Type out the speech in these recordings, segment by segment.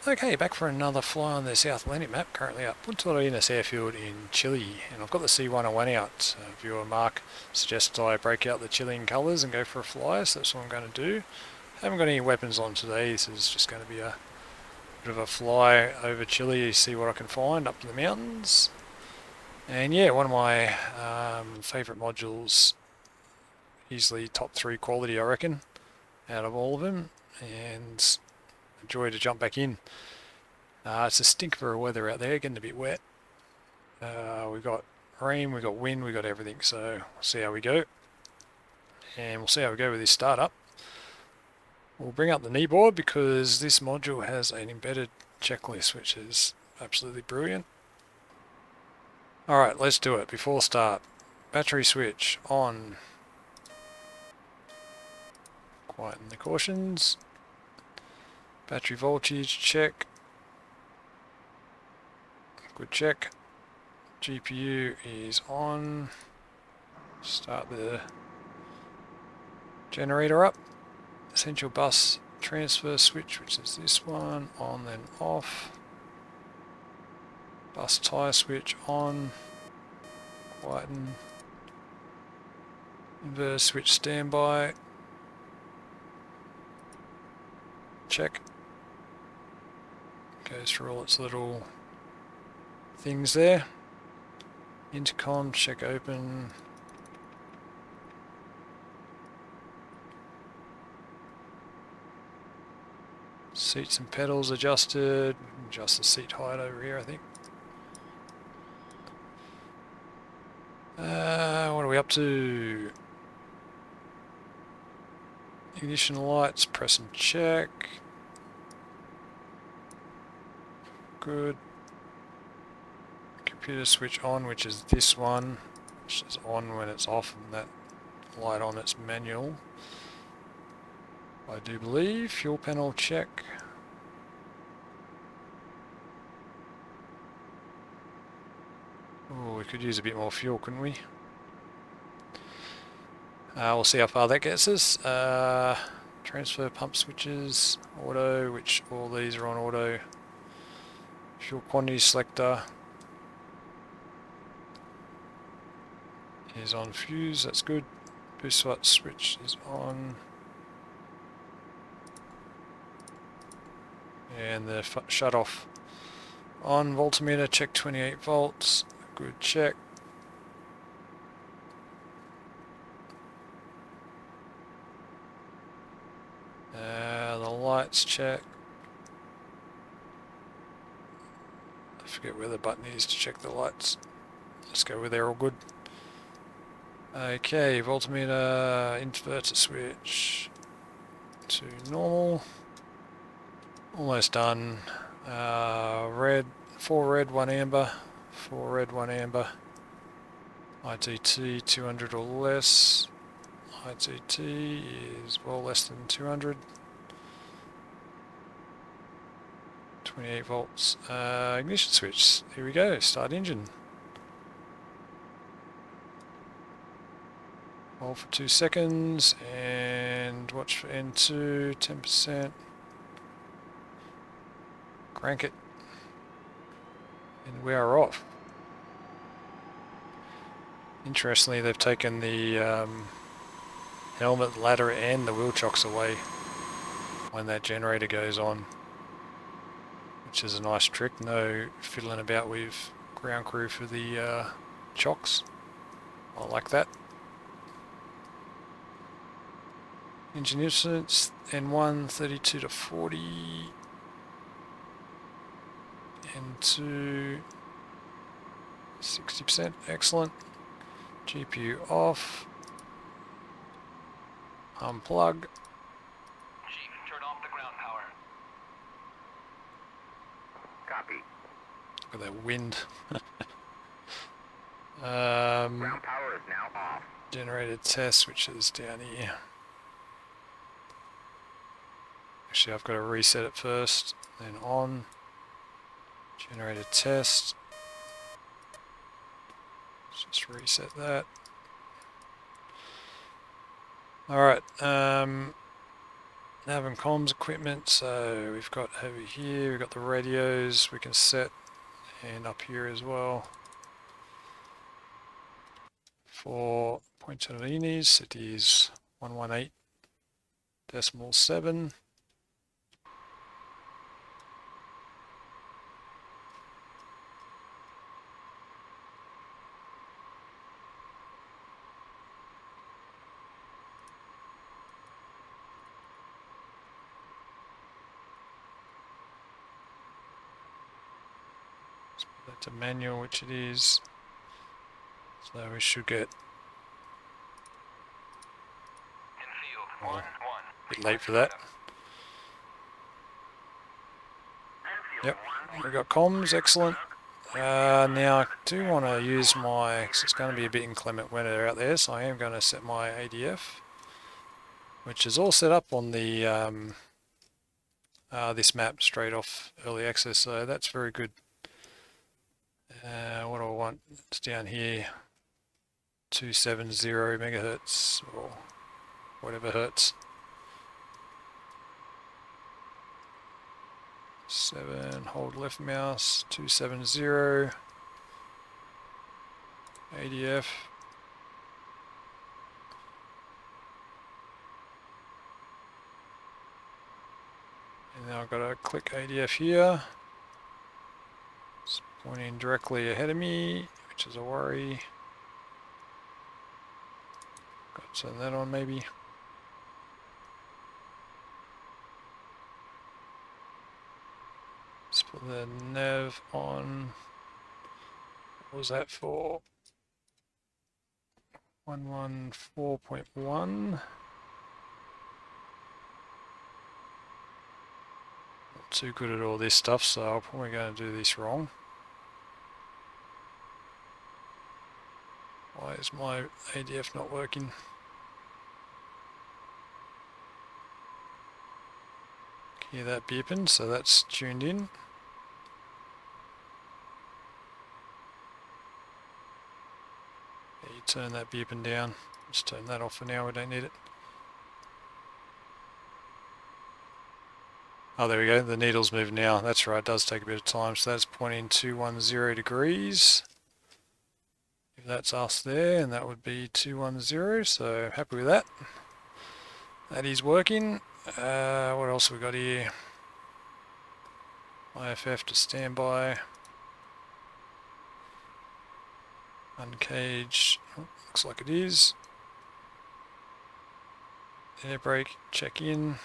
Okay, back for another fly on the South Atlantic map, currently at Punta Arenas airfield in Chile, and I've got the C101 out. Viewer Mark suggests I break out the Chilean colours and go for a fly, so that's what I'm going to do. Haven't got any weapons on today, this is just going to be a bit of a fly over Chile, see what I can find up in the mountains. And yeah, one of my favourite modules, easily top 3 quality I reckon, out of all of them, and a joy to jump back in. It's a stinker of weather out there, getting a bit wet. We've got rain, we've got wind, we've got everything, so we'll see how we go. And we'll see how we go with this startup. We'll bring up the kneeboard because this module has an embedded checklist, which is absolutely brilliant. Alright, let's do it. Before start, battery switch on. Quieten the cautions. Battery voltage check. Good check. GPU is on. Start the generator up. Essential bus transfer switch, which is this one, on then off. Bus tyre switch on. Quieten. Inverter switch standby. Check. Goes through all its little things there. Intercom, check open. Seats and pedals adjusted. Adjust the seat height over here, I think. What are we up to? Ignition lights, press and check. Good. Computer switch on, which is this one, which is on when it's off, and that light on it's manual, I do believe. Fuel panel check. Oh, we could use a bit more fuel, couldn't we? We'll see how far that gets us. Transfer pump switches, auto, which all these are on auto. Fuel quantity selector is on fuse, that's good. Boost light switch is on. And the shut off on. Voltmeter check 28 volts, good check. The lights check. I forget where the button is to check the lights. Let's go where they're all good. Okay, voltmeter, inverter switch to normal. Almost done. Red, 4 red, 1 amber. 4 red, 1 amber. ITT 200 or less. ITT is well less than 200. 28 volts. Ignition switch. Here we go. Start engine. Hold for 2 seconds and watch for N2, 10%. Crank it. And we are off. Interestingly, they've taken the helmet, ladder and the wheel chocks away when that generator goes on, which is a nice trick. No fiddling about with ground crew for the chocks. I like that. Engine incidents, N1 32 to 40, N2 60%, excellent. GPU off. Unplug. Chief, turn off the ground power. Copy. Look at that wind. Ground power is now off. Generator test, which is down here. Actually, I've got to reset it first, then on. Generator test. Let's just reset that. Alright, nav and comms equipment. So we've got over here, we've got the radios we can set, and up here as well. For Pointellinis, it is 118.7. That's a manual, which it is. So we should get a bit late for that. Yep, we got comms, excellent. Now I do want to use my, cause it's going to be a bit inclement weather out there, so I am going to set my ADF, which is all set up on the this map straight off early access, so that's very good. What do I want? It's down here, 270 megahertz or whatever hertz. 7, hold left mouse, 270, ADF. And now I've got to click ADF here. It's pointing directly ahead of me, which is a worry. Got to turn that on maybe. Let's put the nav on. What was that for? 114.1. Not too good at all this stuff, so I'm probably going to do this wrong. Why is my ADF not working? Hear that beeping, so that's tuned in. Yeah, you turn that beeping down. Just turn that off for now, we don't need it. Oh, there we go, the needle's moving now. That's right, it does take a bit of time, so that's pointing 210 degrees. If that's us there, and that would be 210, so happy with that. That is working. What else have we got here? IFF to standby. Uncage, oh, looks like it is. Air brake, check in.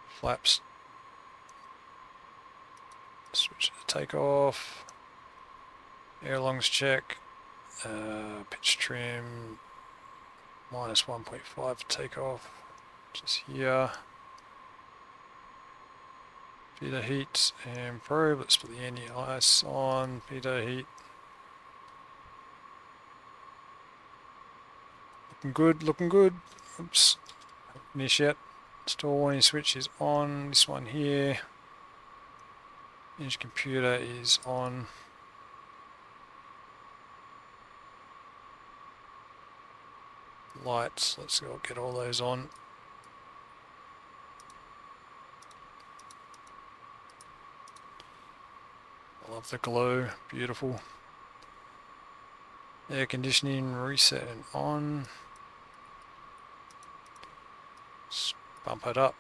Flaps. Switch to takeoff. Air longs check. Pitch trim. Minus 1.5 for takeoff. Just here. Pitot heat and probe. Let's put the anti-ice on. Pitot heat. Looking good, looking good. Oops. Finish yet. Store warning switch is on. This one here. Engine computer is on. Lights, let's go get all those on. I love the glow, beautiful. Air conditioning reset and on. Let's bump it up.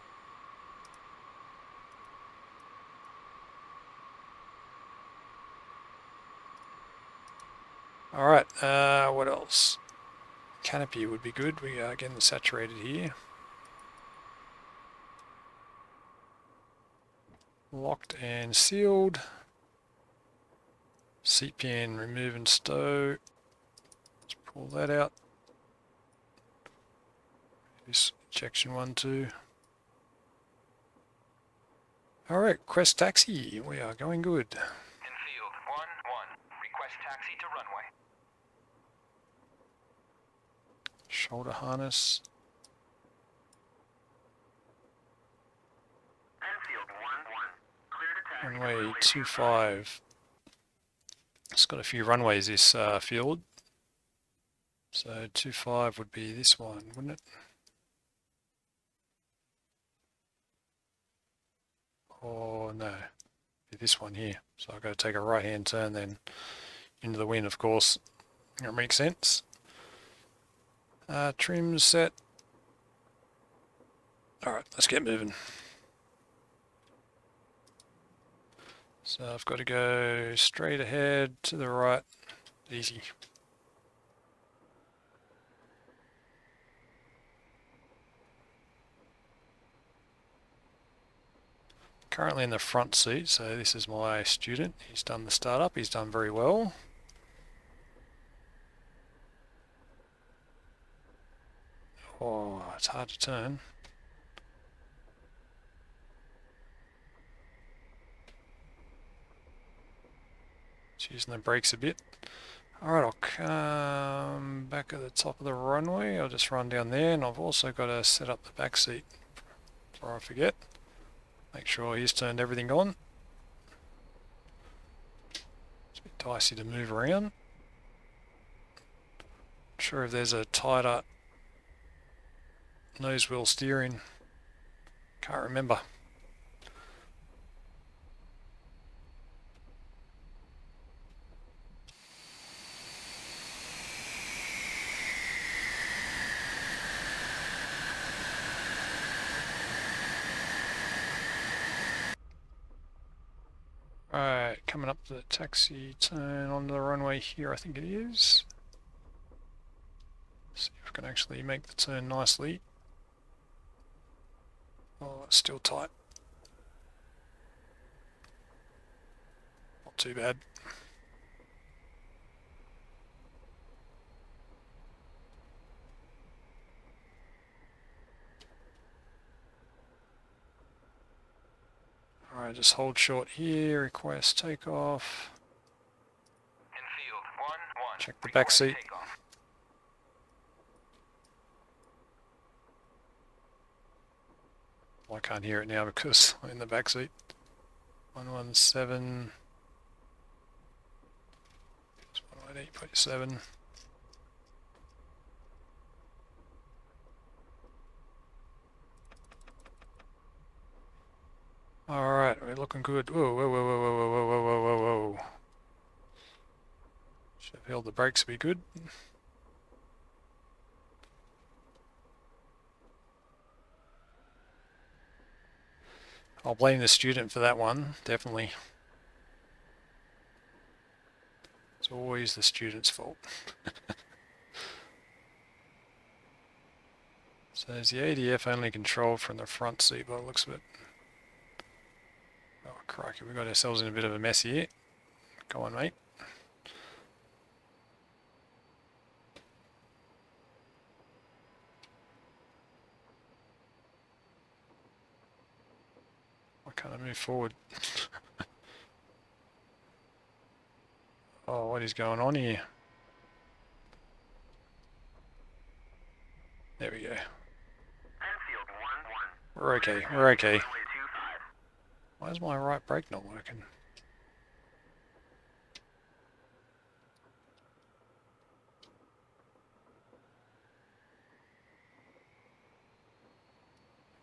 Alright, what else? Canopy would be good. We are getting saturated here. Locked and sealed. Seat pan remove and stow. Let's pull that out. This ejection 1, 2. Alright, Quest taxi. We are going good. Infield 1-1. Request taxi to runway. Shoulder harness. Infield 1-1. Clear to taxi. Runway 25. It's got a few runways, this field. So 25 would be this one, wouldn't it? Or no, be this one here. So I've got to take a right-hand turn then into the wind, of course. That makes sense. Trim set. Alright, let's get moving. So I've got to go straight ahead to the right. Easy. Currently in the front seat, so this is my student. He's done the startup, he's done very well. Oh, it's hard to turn. It's using the brakes a bit. Alright, I'll come back at the top of the runway. I'll just run down there, and I've also got to set up the back seat before I forget. Make sure he's turned everything on. It's a bit dicey to move around. Not sure if there's a tighter nose wheel steering. Can't remember. Alright, coming up the taxi turn onto the runway here, I think it is. See if I can actually make the turn nicely. Oh, it's still tight. Not too bad. Alright, just hold short here, request takeoff. Infield 1-1. Check the back seat. Takeoff. Well, I can't hear it now because I'm in the back seat. 117. 118.7. Alright, we're looking good. Whoa, whoa, whoa, whoa, whoa, whoa, whoa, whoa, whoa, whoa. Should have held the brakes to be good. I'll blame the student for that one, definitely. It's always the student's fault. So is the ADF only controlled from the front seat by the looks of it? Oh crikey, we've got ourselves in a bit of a mess here. Go on, mate. Why can't I move forward? Oh, what is going on here? There we go. We're okay, we're okay. Why is my right brake not working?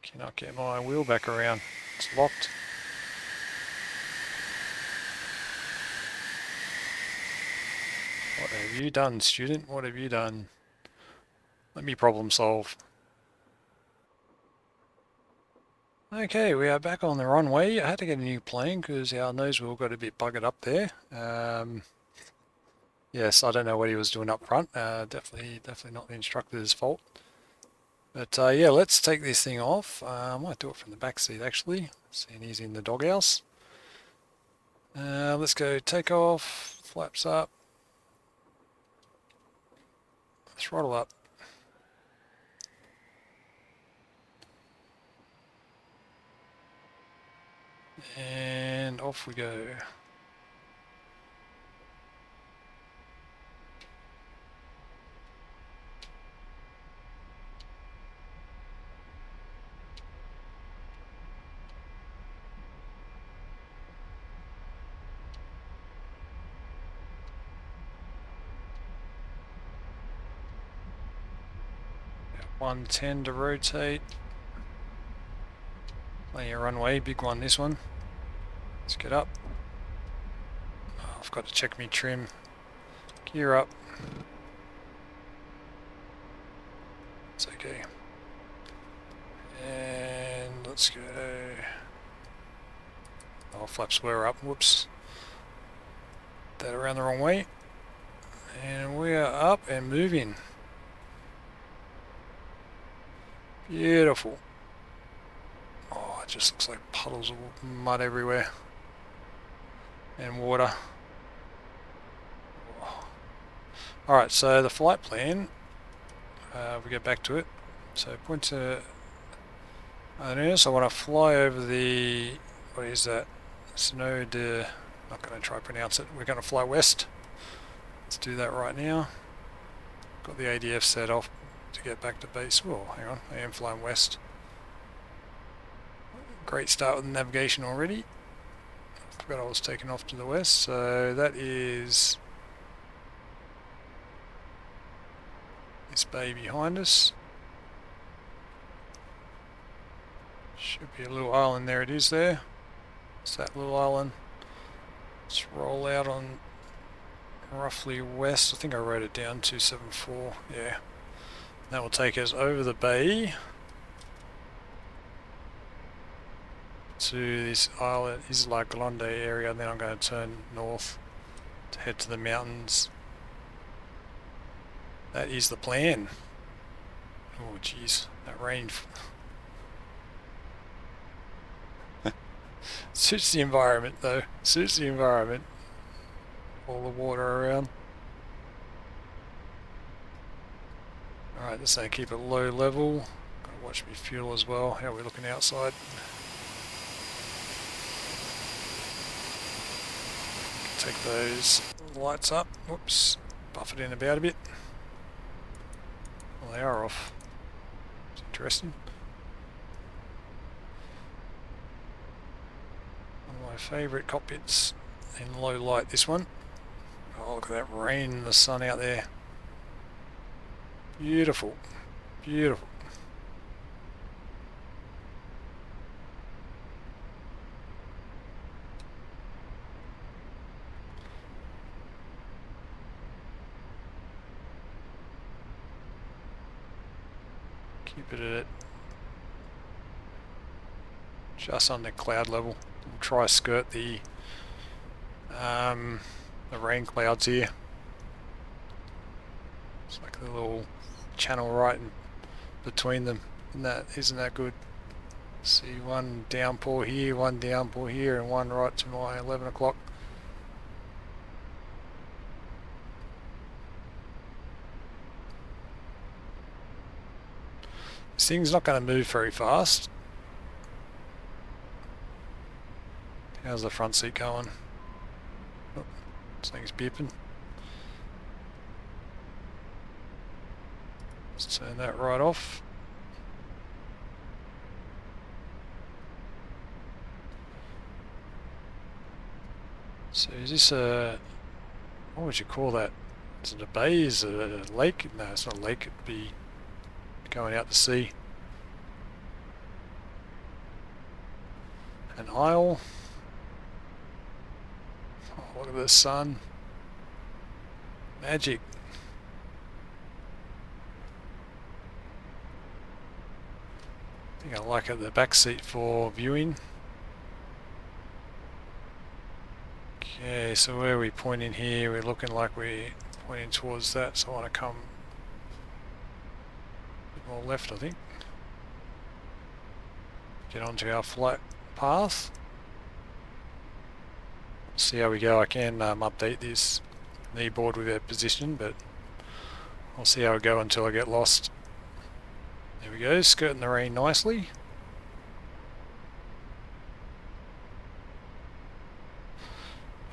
Cannot get my wheel back around. It's locked. What have you done, student? What have you done? Let me problem solve. Okay, we are back on the runway. I had to get a new plane because our nose wheel got a bit buggered up there. Yes, I don't know what he was doing up front. Definitely not the instructor's fault. But yeah, let's take this thing off. I might do it from the back seat actually, seeing he's in the doghouse. Let's go take off, flaps up, throttle up. And off we go. 110 to rotate. Plenty of runway, big one this one. Let's get up. Oh, I've got to check me trim. Gear up. It's okay. And let's go. Oh, flaps were up. Whoops. That around the wrong way. And we are up and moving. Beautiful. Oh, it just looks like puddles of mud everywhere. And water. Oh. Alright, so the flight plan. We get back to it. So point to Ernest. I want to fly over the, what is that? Snow de, not going to try to pronounce it. We're going to fly west. Let's do that right now. Got the ADF set off to get back to base. Oh, hang on, I am flying west. Great start with navigation already. I forgot I was taking off to the west, so that is this bay behind us. Should be a little island, there it is there. It's that little island. Let's roll out on roughly west. I think I wrote it down, 274, yeah. That will take us over the bay to this island, Isla Grande area, and then I'm going to turn north to head to the mountains. That is the plan. Oh jeez, that rain. Suits the environment though, suits the environment. All the water around. Alright, this ain't keep it low level. Gotta watch me fuel as well. How are we looking outside? Take those lights up. Whoops, buff it in about a bit. Well, they are off. It's interesting. One of my favourite cockpits in low light, this one. Oh, look at that rain and the sun out there. Beautiful, beautiful. Keep it at just under cloud level. We'll try to skirt the rain clouds here. It's like a little channel right in between them. Isn't that good? See, one downpour here, and one right to my 11 o'clock. This thing's not going to move very fast. How's the front seat going? Oh, this thing's beeping. Let's turn that right off. So is this a, what would you call that? Is it a bay? Is it a lake? No, it's not a lake, it'd be going out to sea. An isle. Oh, look at the sun. Magic. I think I like it, the back seat for viewing. Okay, so where are we pointing here? We're looking like we're pointing towards that, so I want to come a bit more left, I think. Get onto our flight path. See how we go. I can update this kneeboard with our position, but I'll see how I go until I get lost. There we go, skirting the rain nicely.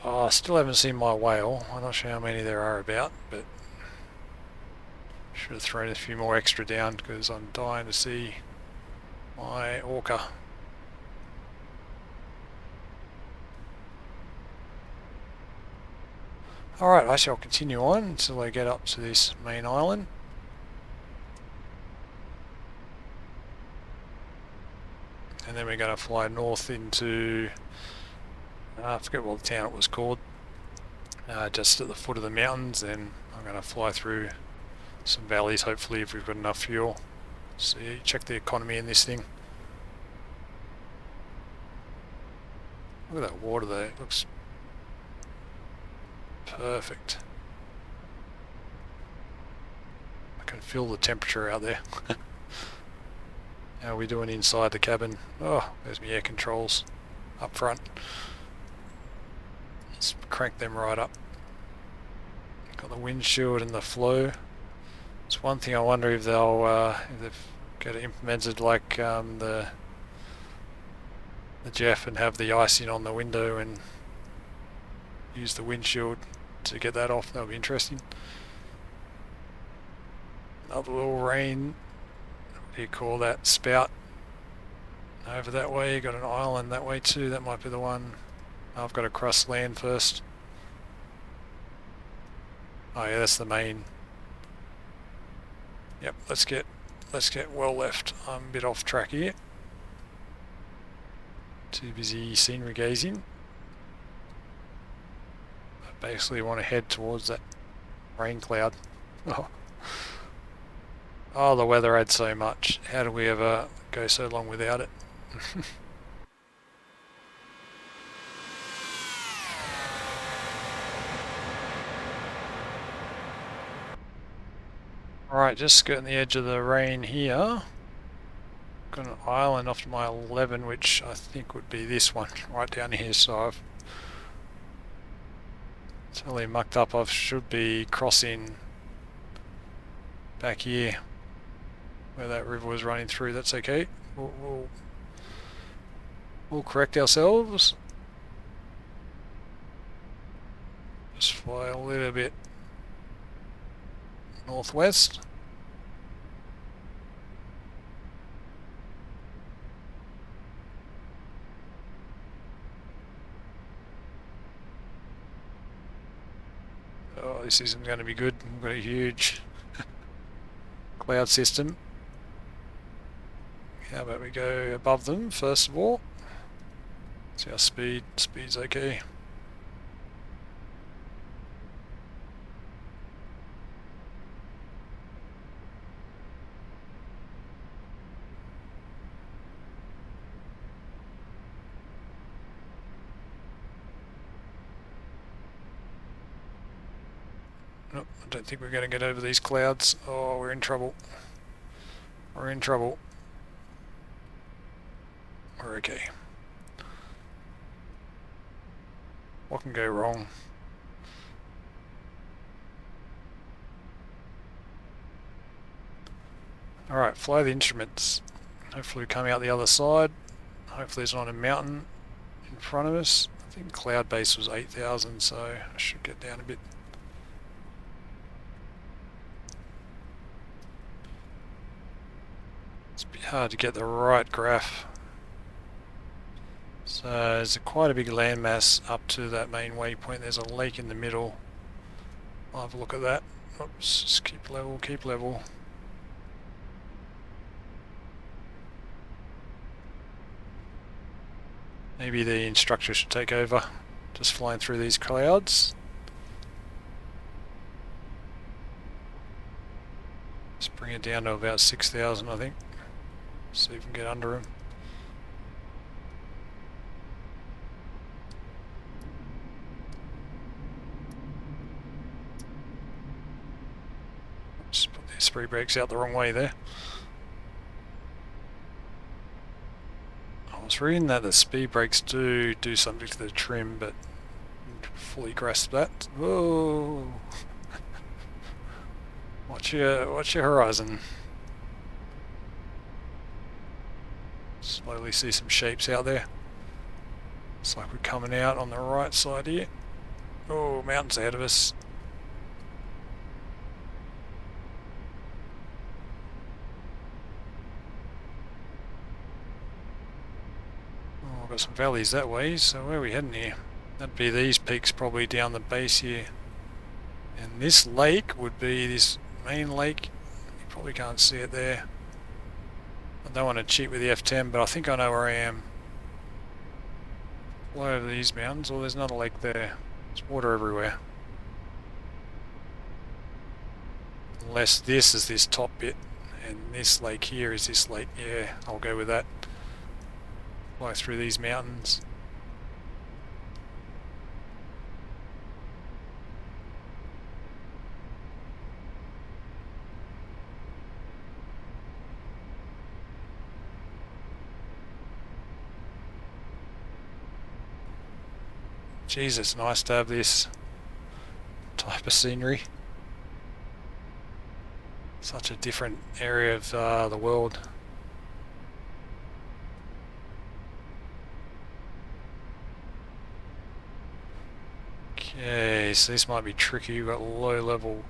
Oh, I still haven't seen my whale. I'm not sure how many there are about, but should have thrown a few more extra down because I'm dying to see my orca. Alright, I shall continue on until I get up to this main island. and then we're going to fly north into, I forget what the town it was called, just at the foot of the mountains. Then I'm going to fly through some valleys, hopefully, if we've got enough fuel. So check the economy in this thing. Look at that water there, it looks perfect. I can feel the temperature out there. How are we doing inside the cabin? Oh, there's my air controls up front. Let's crank them right up. Got the windshield and the flow. It's one thing I wonder if they'll if they've got it implemented like the Jeff and have the icing on the window and use the windshield to get that off. That'll be interesting. Another little rain, what do you call that, spout over that way. You got an island that way too, that might be the one. I've got to cross land first. Oh yeah, that's the main. Yep, let's get well left. I'm a bit off track here. Too busy scenery gazing. I basically want to head towards that rain cloud. Oh, the weather adds so much. How do we ever go so long without it? Alright, just skirting the edge of the rain here. Got an island off to my 11, which I think would be this one right down here. So I've totally mucked up. I should be crossing back here where that river was running through. That's okay. We'll correct ourselves. Just fly a little bit northwest. Oh, this isn't going to be good. We've got a huge cloud system. How about we go above them first of all? See our speed. Speed's okay. Nope, I don't think we're going to get over these clouds. Oh, we're in trouble. We're in trouble. We're okay. What can go wrong? Alright, fly the instruments. Hopefully we come out the other side. Hopefully there's not a mountain in front of us. I think cloud base was 8,000, so I should get down a bit. It's a bit hard to get the right graph. So there's quite a big landmass up to that main waypoint. There's a lake in the middle. I'll have a look at that. Oops, just keep level, keep level. Maybe the instructor should take over. Just flying through these clouds. Just bring it down to about 6,000, I think. See if we can get under them. Just put the spree brakes out the wrong way there. I was reading that the speed brakes do something to the trim, but I didn't fully grasp that. Whoa! Watch your horizon. Slowly see some shapes out there. It's like we're coming out on the right side here. Oh, mountains ahead of us. Oh, I've got some valleys that way, so where are we heading here? That'd be these peaks probably down the base here. And this lake would be this main lake. You probably can't see it there. I don't want to cheat with the F10, but I think I know where I am. Fly over these mountains. Oh, there's another lake there. There's water everywhere. Unless this is this top bit, and this lake here is this lake. Yeah, I'll go with that. Fly through these mountains. Jesus, nice to have this type of scenery. Such a different area of the world. Okay, so this might be tricky. We've got low level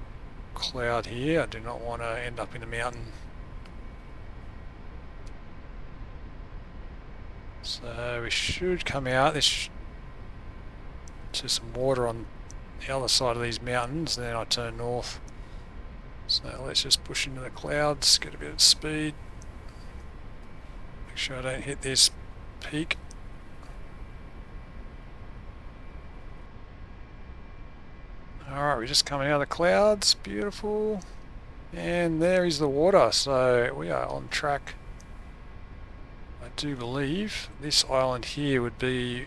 cloud here. I do not want to end up in a mountain. So we should come out. This to some water on the other side of these mountains, and then I turn north. So let's just push into the clouds, get a bit of speed. Make sure I don't hit this peak. Alright, we're just coming out of the clouds, beautiful. And there is the water, so we are on track. I do believe this island here would be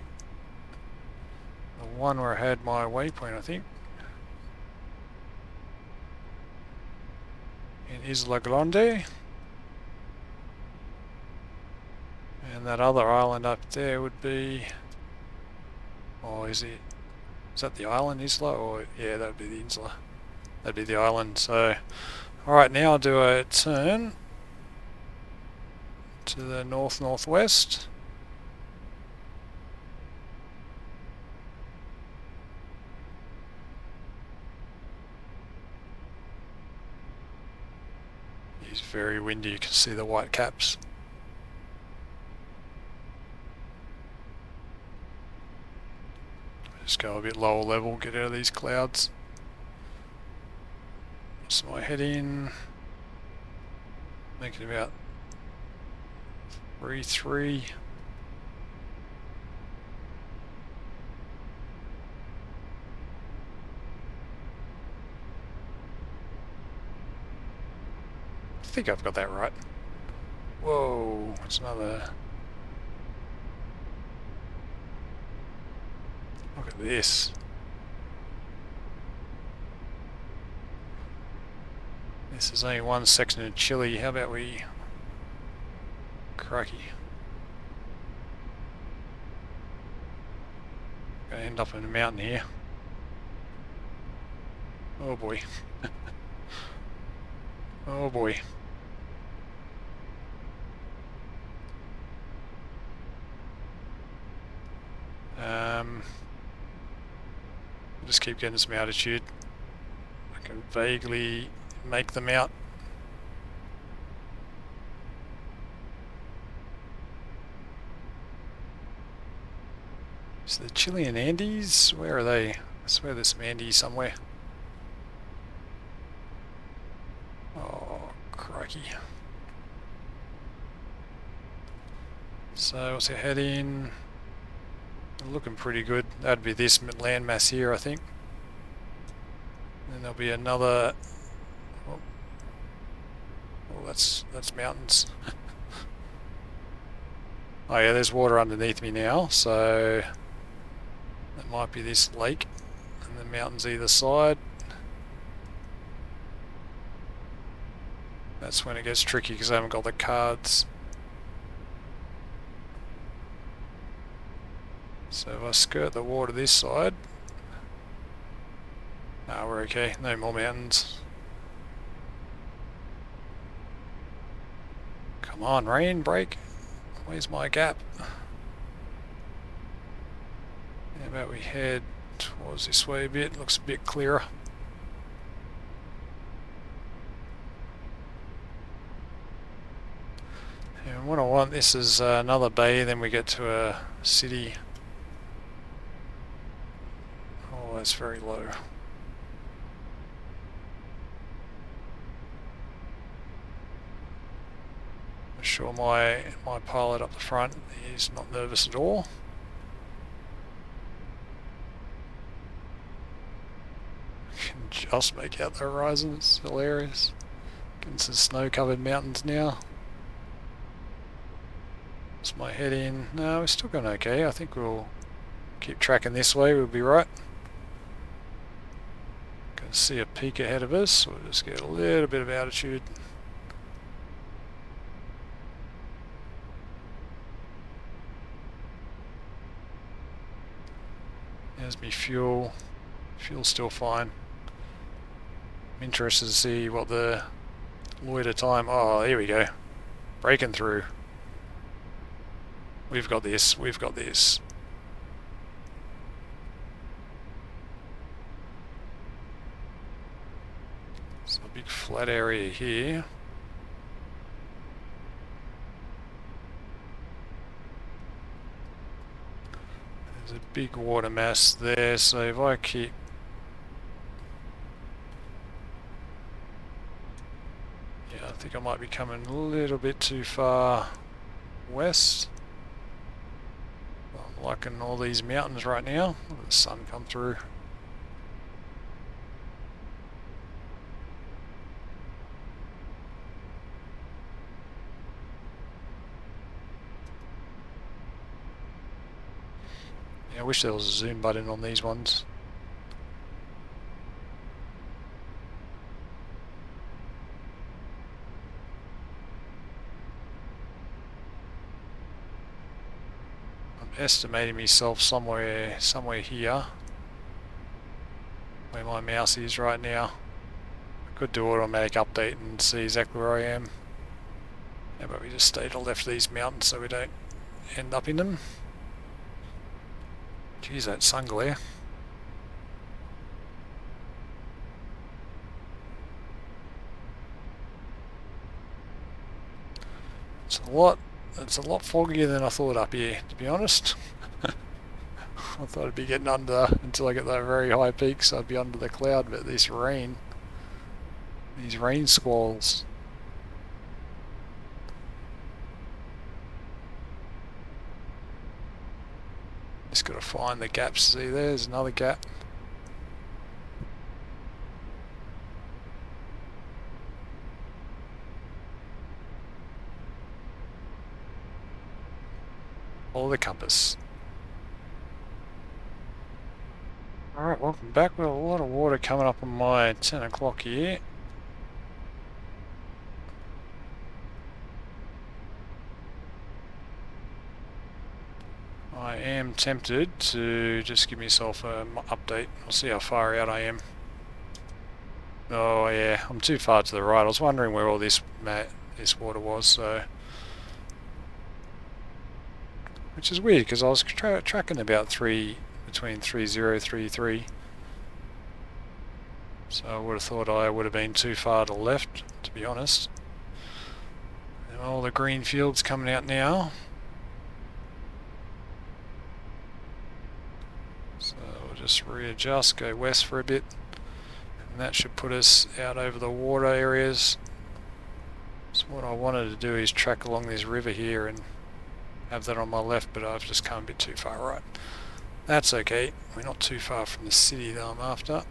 the one where I had my waypoint, I think. In Isla Grande. And that other island up there would be... Oh, is that the island, Isla? Or yeah, that would be the Isla. That'd be the island. So, alright, now I'll do a turn to the north-northwest. It's very windy, you can see the white caps. Just go a bit lower level, get out of these clouds. So I head in, make it about 3-3. I think I've got that right. Whoa, it's another... Look at this. This is only one section of Chile. How about we... Crikey. Gonna end up in a mountain here. Oh boy. Oh boy. Just keep getting some altitude. I can vaguely make them out. So the Chilean Andes, where are they? I swear there's some Andes somewhere. Oh, crikey. So what's our heading? Looking pretty good. That'd be this landmass here, I think. Then there'll be another... Oh, that's mountains. Oh yeah, there's water underneath me now, so that might be this lake and the mountains either side. That's when it gets tricky because I haven't got the cards. So if I skirt the water this side, we're okay, no more mountains. Come on, rain, break. Where's my gap? How about we head towards this way a bit, looks a bit clearer. And what I want, this is another bay, then we get to a city. Oh, that's very low. I sure my pilot up the front is not nervous at all. Can just make out the horizon, it's hilarious. Getting some snow-covered mountains now. What's my head in? No, we're still going okay. I think we'll keep tracking this way, we'll be right. Can see a peak ahead of us, so we'll just get a little bit of altitude. There's me fuel. Fuel's still fine. I'm interested to see what the loiter time... Oh, here we go. Breaking through. We've got this, we've got this. It's a big flat area here. There's a big water mass there, so if I keep... Yeah, I think I might be coming a little bit too far west. I'm liking all these mountains right now. Look at the sun come through. I wish there was a zoom button on these ones. I'm estimating myself somewhere here, where my mouse is right now. I could do automatic update and see exactly where I am. How about we just stay to the left of these mountains so we don't end up in them. Geez, that sun glare. It's a lot foggier than I thought up here, to be honest. I thought I'd be getting under until I get that very high peak, so I'd be under the cloud, but this rain, these rain squalls. Just got to find the gaps. See, there's another gap. Follow the compass. Alright, welcome back. We've got a lot of water coming up on my 10 o'clock here. I am tempted to just give myself an update. I'll see how far out I am. Oh yeah, I'm too far to the right. I was wondering where all this water was, so... Which is weird, because I was tracking about between 30, 33. So I would have thought I would have been too far to the left, to be honest. And all the green fields coming out now. So we'll just readjust, go west for a bit, and that should put us out over the water areas. So what I wanted to do is track along this river here and have that on my left, but I've just come a bit too far right. That's okay, we're not too far from the city that I'm after.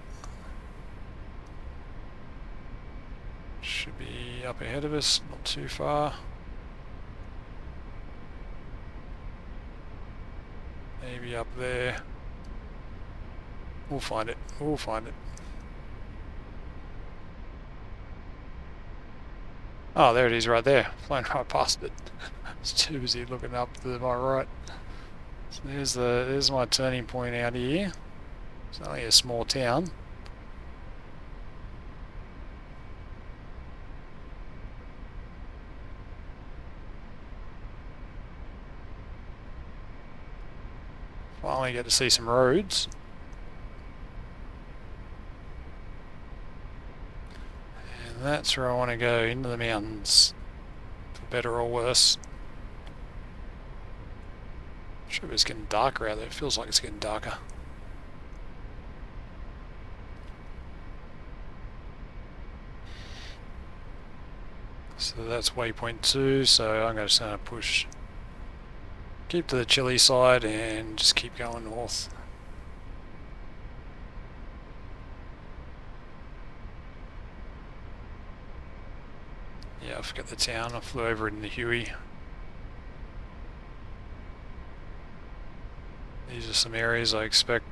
Should be up ahead of us, not too far. Maybe up there. We'll find it. We'll find it. Oh, there it is right there. Flown right past it. It's too busy looking up to my right. So there's my turning point out here. It's only a small town. Finally get to see some roads. And that's where I want to go, into the mountains. For better or worse. I'm sure it's getting darker out there. It feels like it's getting darker. So that's waypoint 2, so I'm just going to push, keep to the Chile side and just keep going north. Yeah, I forgot the town, I flew over it in the Huey. These are some areas I expect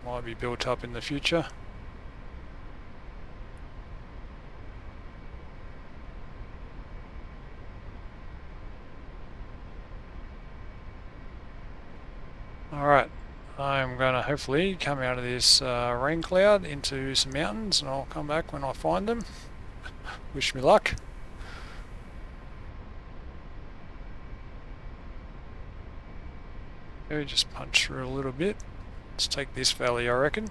might be built up in the future. Alright, I'm going to hopefully come out of this rain cloud into some mountains, and I'll come back when I find them. Wish me luck. Okay, just punch through a little bit. Let's take this valley, I reckon.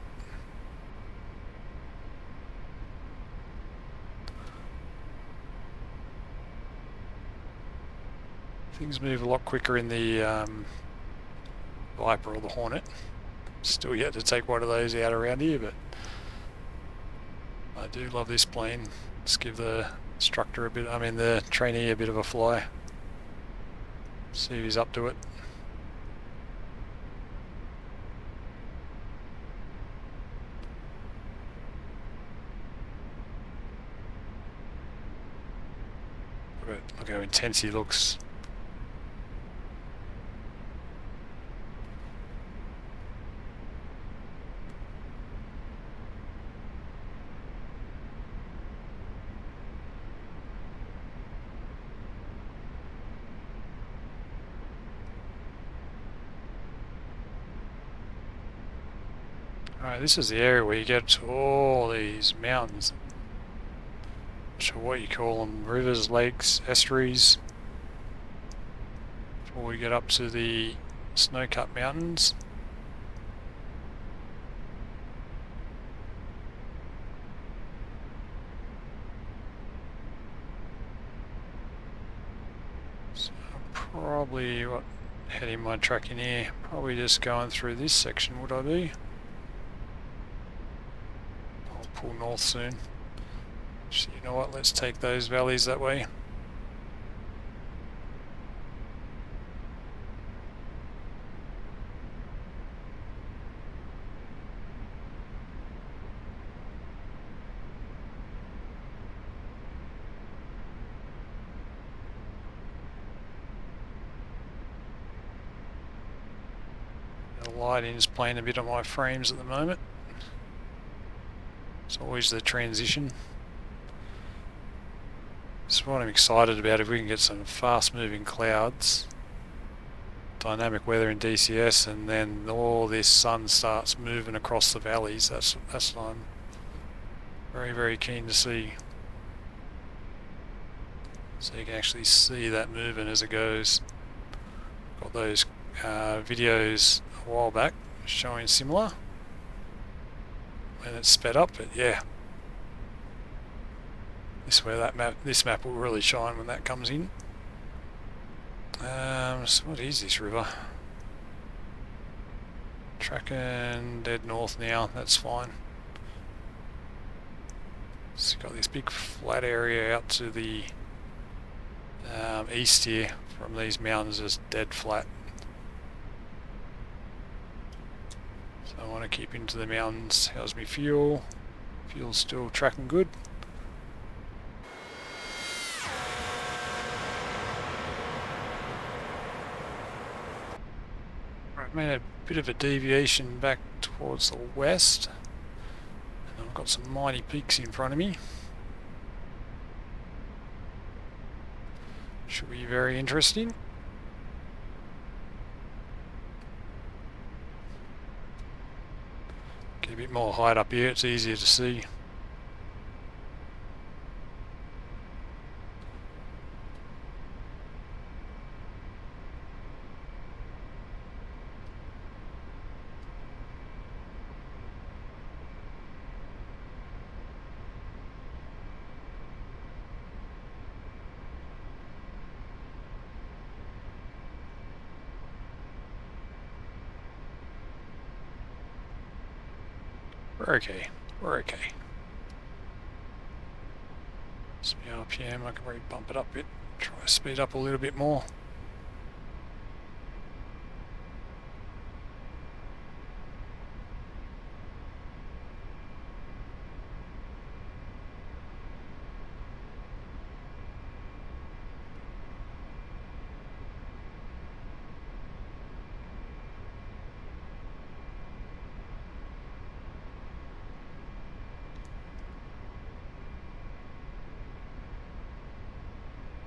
Things move a lot quicker in the Viper or the Hornet. Still yet to take one of those out around here, but I do love this plane. Let's give the instructor the trainee a bit of a fly. See if he's up to it. Look how intense he looks. Alright, this is the area where you get to all these mountains. Not sure what you call them, rivers, lakes, estuaries. Before we get up to the snow-cut mountains. So probably heading my track in here, probably just going through this section, would I be? I'll pull north soon. So you know what, let's take those valleys that way. The lighting's playing a bit on my frames at the moment. It's always the transition. That's what I'm excited about, if we can get some fast moving clouds, dynamic weather in DCS, and then all this sun starts moving across the valleys. That's what I'm very, very keen to see. So you can actually see that moving as it goes. Got those videos a while back showing similar when it's sped up, but yeah. This map will really shine when that comes in. So what is this river? Tracking dead north now, that's fine. So got this big flat area out to the east here from these mountains, just dead flat. So I want to keep into the mountains. How's my fuel? Fuel's still tracking good. I've made a bit of a deviation back towards the west, and I've got some mighty peaks in front of me. Should be very interesting. Get a bit more height up here, it's easier to see. We're okay. We're okay. So RPM, I can probably bump it up a bit, try to speed up a little bit more.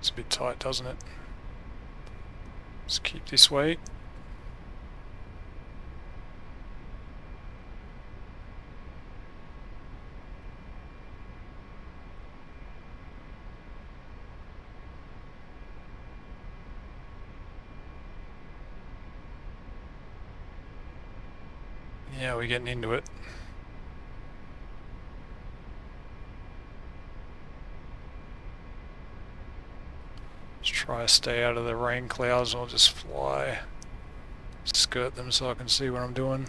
It's a bit tight, doesn't it? Let's keep this way. Yeah, we're getting into it. Let's try to stay out of the rain clouds, and I'll just fly, skirt them so I can see what I'm doing.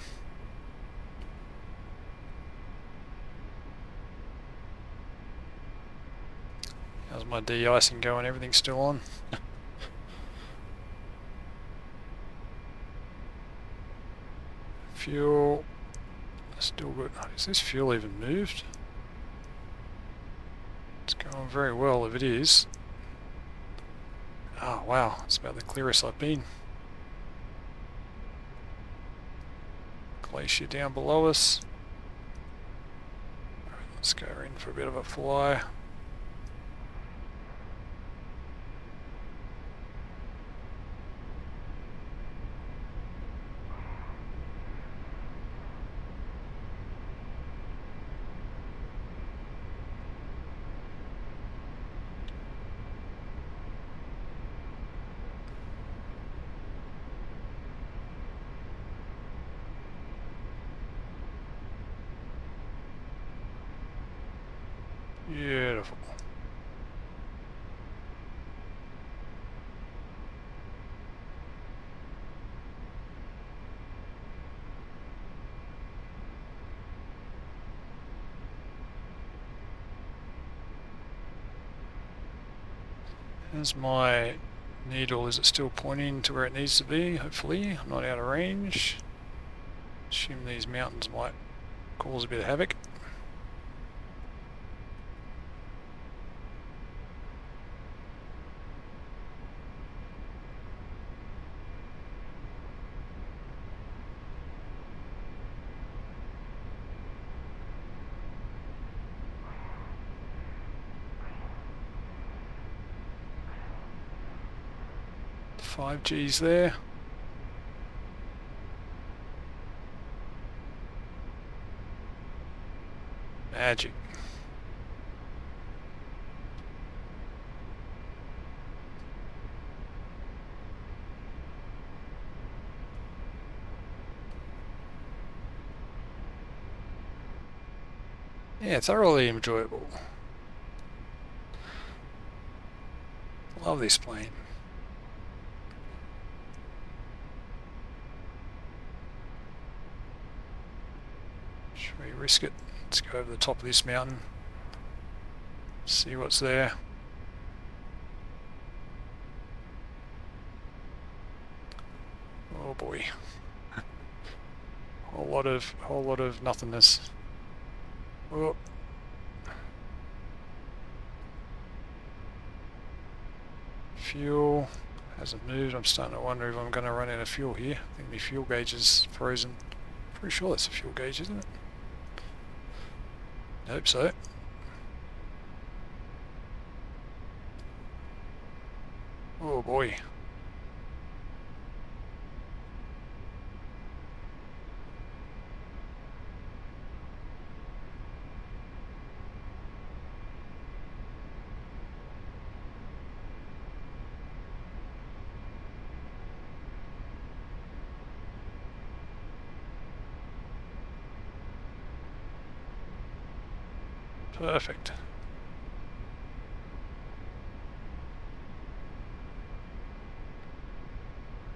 How's my de-icing going? Everything's still on? Fuel, still good. Is this fuel even moved? It's going very well if it is. Oh wow, it's about the clearest I've been. Glacier down below us. Alright, let's go in for a bit of a fly. Beautiful. There's my needle. Is it still pointing to where it needs to be? Hopefully. I'm not out of range. Assume these mountains might cause a bit of havoc. Five Gs there. Magic. Yeah, thoroughly enjoyable. Love this plane. Should we risk it? Let's go over the top of this mountain. See what's there. Oh boy. Whole lot of nothingness. Oh. Fuel hasn't moved. I'm starting to wonder if I'm going to run out of fuel here. I think my fuel gauge is frozen. Pretty sure that's a fuel gauge, isn't it? I hope so. Oh boy. Perfect.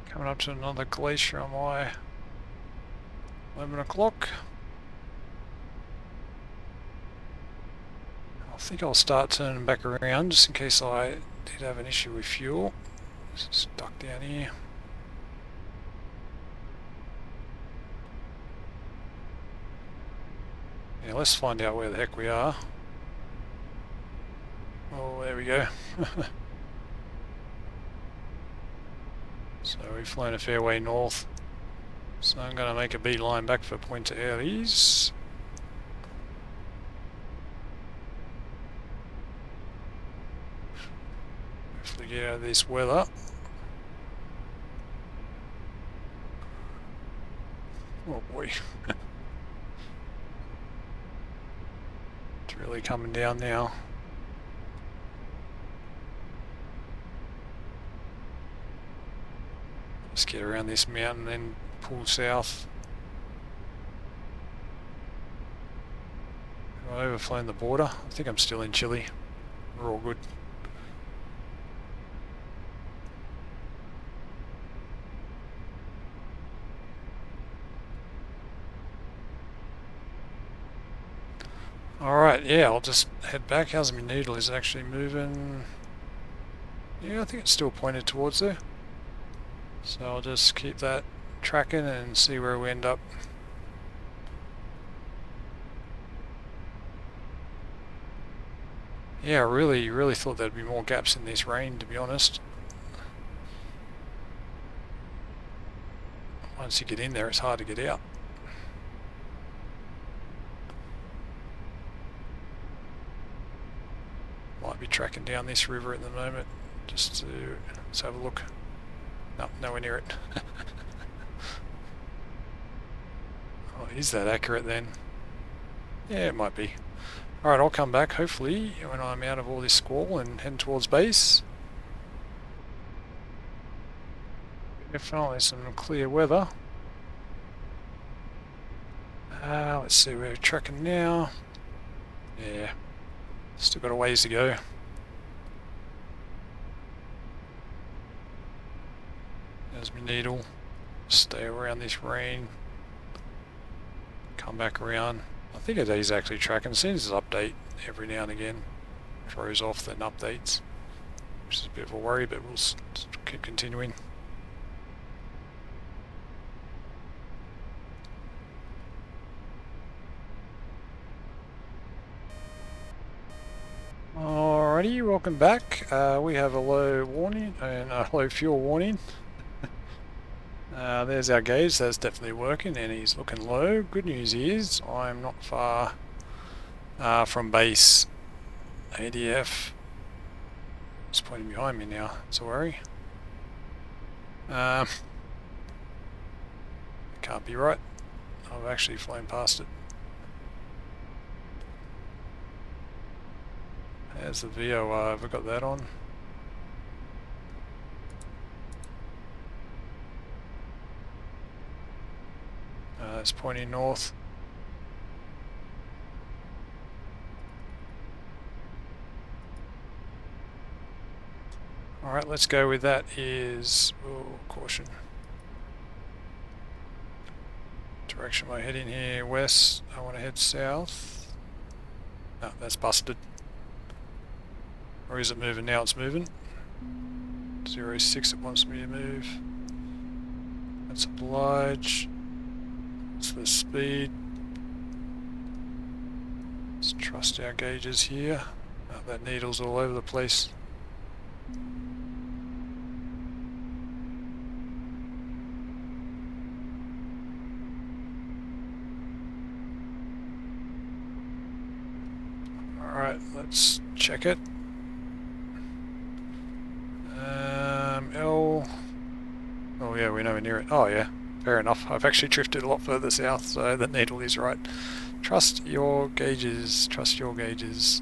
Coming up to another glacier on my 11 o'clock. I'll think I'll start turning back around just in case I did have an issue with fuel. It's stuck down here. Yeah, let's find out where the heck we are. Oh, there we go. So we've flown a fair way north. So I'm going to make a beeline back for Puente Aires. Hopefully get out of this weather. Oh boy. It's really coming down now. Let's get around this mountain and then pull south. Have I overflown the border? I think I'm still in Chile. We're all good. Alright, yeah, I'll just head back. How's my needle? Is it actually moving? Yeah, I think it's still pointed towards there. So I'll just keep that tracking and see where we end up. Yeah, I really thought there'd be more gaps in this rain, to be honest. Once you get in there, it's hard to get out. Might be tracking down this river at the moment, just to let's have a look. No, nowhere near it. Oh, is that accurate then? Yeah, it might be. Alright, I'll come back hopefully when I'm out of all this squall and heading towards base. Definitely some clear weather. Let's see where we're tracking now. Yeah, still got a ways to go. There's my needle. Stay around this rain. Come back around. I think it is actually tracking. It seems to update every now and again. Throws off, then updates. Which is a bit of a worry, but we'll keep continuing. Alrighty, welcome back. We have a low warning and a low fuel warning. There's our gauge, that's definitely working and he's looking low. Good news is I'm not far from base. ADF is pointing behind me now, it's a worry. Can't be right. I've actually flown past it. There's the VOR, have I got that on? It's pointing north. Alright, let's go with that is... oh, caution. Direction am I heading here? West. I want to head south. No, that's busted. Or is it moving now? It's moving. 06, it wants me to move. That's oblige. That's the speed. Let's trust our gauges here. Oh, that needle's all over the place. Alright, let's check it. L. Oh yeah, we're nowhere near it. Oh yeah, fair enough. I've actually drifted a lot further south, so the needle is right. Trust your gauges. Trust your gauges.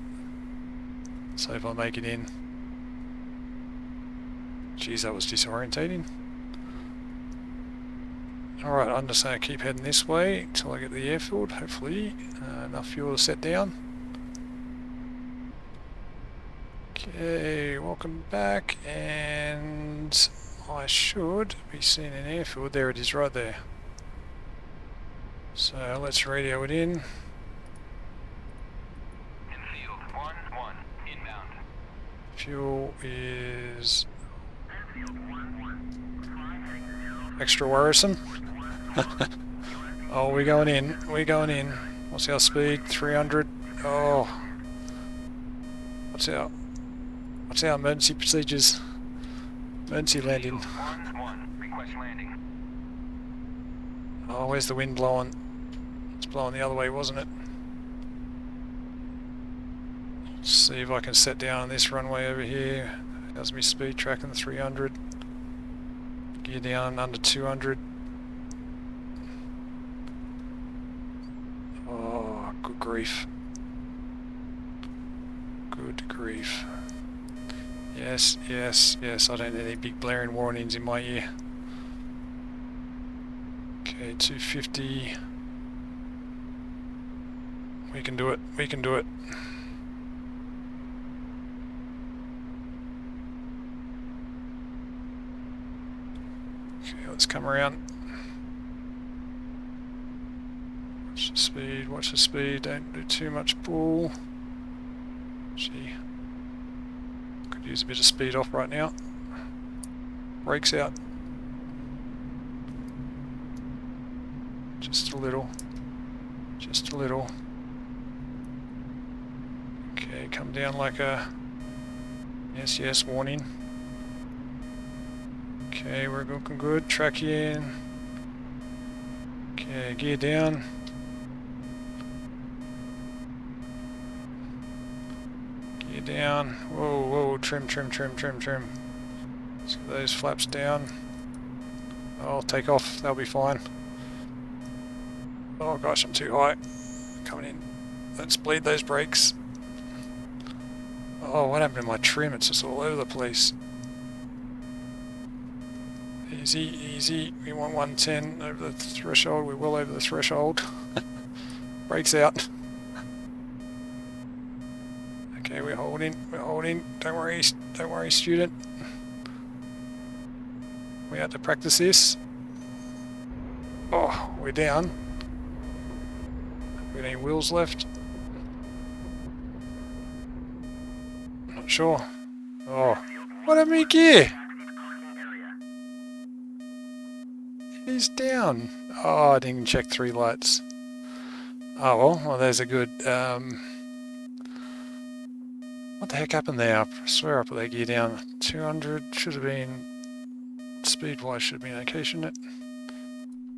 So if I make it in. Geez, that was disorientating. Alright, I'm just going to keep heading this way until I get the airfield. Hopefully enough fuel to set down. Okay, welcome back, and I should be seeing an airfield. There it is, right there. So let's radio it in. In field 1-1. Fuel is extra worrisome. Oh, we're going in. We're going in. What's our speed? 300. Oh. What's our emergency procedures? Emergency landing. Request landing. Oh, where's the wind blowing? It's blowing the other way, wasn't it? Let's see if I can set down on this runway over here. How's my speed tracking? 300. Gear down under 200. Oh, good grief. Good grief. Yes, yes, yes, I don't need any big blaring warnings in my ear. Okay, 250. We can do it, we can do it. Okay, let's come around. Watch the speed, watch the speed, don't do too much pull. Gee, could use a bit of speed off right now. Brakes out. Just a little. Just a little. Okay, come down like a... Yes, yes, warning. Okay, we're looking good. Trackir in. Okay, gear down. Gear down. Whoa, whoa, trim, trim, trim, trim, trim. Let's get those flaps down. I'll take off, they'll be fine. Oh gosh, I'm too high. Coming in. Let's bleed those brakes. Oh, what happened to my trim? It's just all over the place. Easy, easy. We want 110 over the threshold. We're well over the threshold. Brakes out. Okay, we're holding. We're holding. Don't worry, student. We had to practice this. Oh, we're down. We got any wheels left? Not sure. Oh, what happened to my gear? He's down. Oh, I didn't even check 3 lights. Oh well, there's a good... what the heck happened there? I swear I put that gear down. 200 should have been... Speed-wise should have been okay, shouldn't it?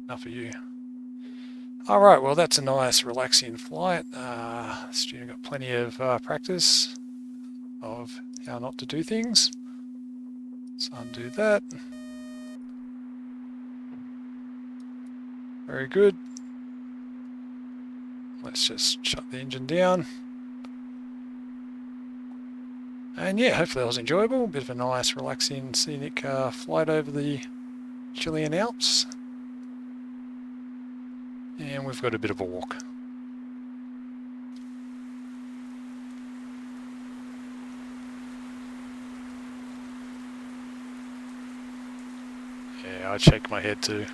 Enough of you. Alright, well that's a nice relaxing flight. Student got plenty of practice of how not to do things. Let's undo that. Very good. Let's just shut the engine down. And yeah, hopefully that was enjoyable. A bit of a nice, relaxing, scenic flight over the Chilean Alps. And we've got a bit of a walk. Yeah, I shake my head too.